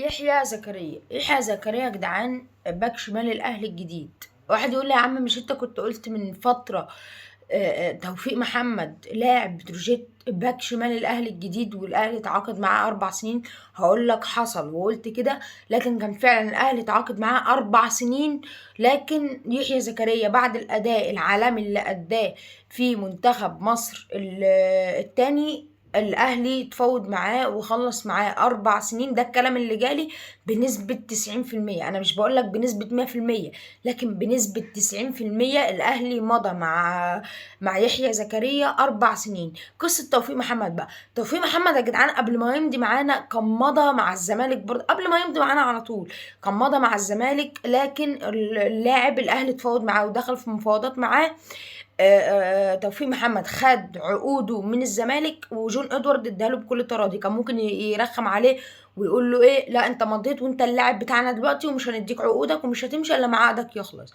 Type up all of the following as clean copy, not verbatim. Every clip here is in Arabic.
يحيى زكريا يا جدعان باك شمال الاهلي الجديد. واحد يقول لي يا عم مش انت كنت قلت من فترة توفيق محمد لاعب بتروجيت باك شمال الاهلي الجديد والاهلي تعاقد معاه 4 سنين؟ هقول لك حصل وقلت كده، لكن كان فعلا الاهلي تعاقد معاه 4 سنين. لكن يحيى زكريا بعد الاداء العالمي اللي اداه في منتخب مصر التاني، الاهلي تفاوض معاه وخلص معاه 4 سنين. ده الكلام اللي جالي بنسبة 90%. انا مش بقولك بنسبة 100%، لكن بنسبة 90% الاهلي مضى مع يحيى زكريا 4 سنين. قصة توفيق محمد بقى، توفيق محمد يا جدعان قبل ما يمضي معانا كان مضى مع الزمالك برضه، قبل ما يمضي معانا على طول كان مضى مع الزمالك. لكن اللاعب الاهلي تفاوض معاه ودخل في مفاوضات معاه. توفيق محمد خد عقوده من الزمالك، وجون ادوارد اداله بكل تراضي. كان ممكن يرخم عليه ويقول له ايه، لا انت مضيت وانت اللاعب بتاعنا دلوقتي ومش هنديك عقودك ومش هتمشي الا ما عقدك يخلص.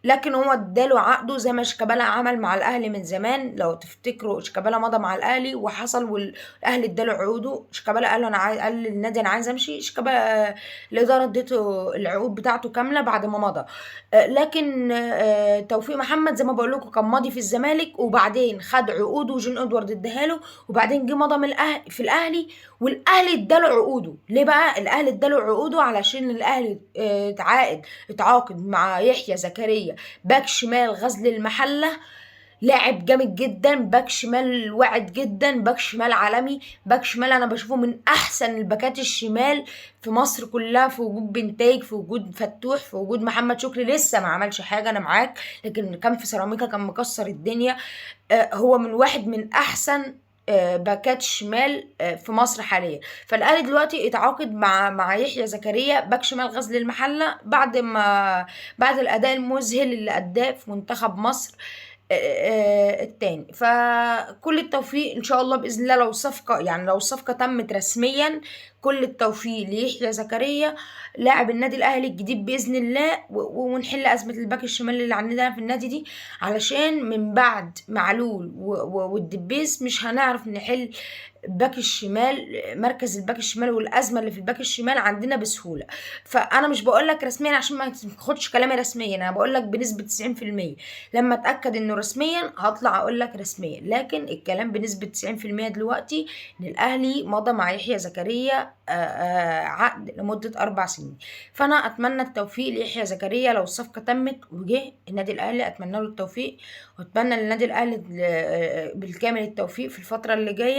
لكن هو اداله عقده زي ما شيكابالا عمل مع الاهلي من زمان. لو تفتكروا شيكابالا مضى مع الاهلي وحصل والاهلي اداله عقوده، شيكابالا قال له انا عايز، قال للنادي انا عايز امشي. شيكابالا الاداره اديته العقود بتاعته كامله بعد ما مضى. لكن توفيق محمد زي ما بقول لكم كان ماضي في الزمالك، وبعدين خد عقوده وجون ادوارد اداها له، وبعدين جه مضى من في الاهلي، والاهلي اداله عقوده. ليه بقى الاهلي اداله عقوده؟ علشان الاهلي اتعاقد مع يحيى زكريا باك شمال غزل المحله. لاعب جامد جدا، باك شمال واعد جدا، باك شمال عالمي، باك شمال انا بشوفه من احسن الباكات الشمال في مصر كلها، في وجود بنتايج، في وجود فتوح، في وجود محمد شكري لسه ما عملش حاجه انا معاك، لكن كان في سيراميكا كان مكسر الدنيا. هو من واحد من احسن باكات شمال في مصر حاليا. فالاهلي دلوقتي اتعاقد مع يحيى زكريا باك شمال غزل المحله بعد الاداء المذهل اللي اداه في منتخب مصر التاني. فكل التوفيق ان شاء الله باذن الله. لو الصفقه تمت رسميا، كل التوفيق ليحيى زكريا لاعب النادي الاهلي الجديد باذن الله، ونحل ازمه الباك الشمال اللي عندنا في النادي دي، علشان من بعد معلول والدبيس مش هنعرف نحل باك الشمال، مركز الباك الشمال والازمه اللي في الباك الشمال عندنا بسهوله. فانا مش بقول لك رسميا عشان ما تاخدش كلامي رسميا، انا بقول لك بنسبه 90%. لما اتاكد انه رسميا هطلع اقول لك رسميا، لكن الكلام بنسبه 90% دلوقتي ان الاهلي مضى مع يحيى زكريا عقد لمده 4 سنين. فانا اتمنى التوفيق ليحيى زكريا لو الصفقه تمت وجه النادي الاهلي، اتمنى له التوفيق، واتمنى للنادي الاهلي بالكامل التوفيق في الفتره اللي جايه.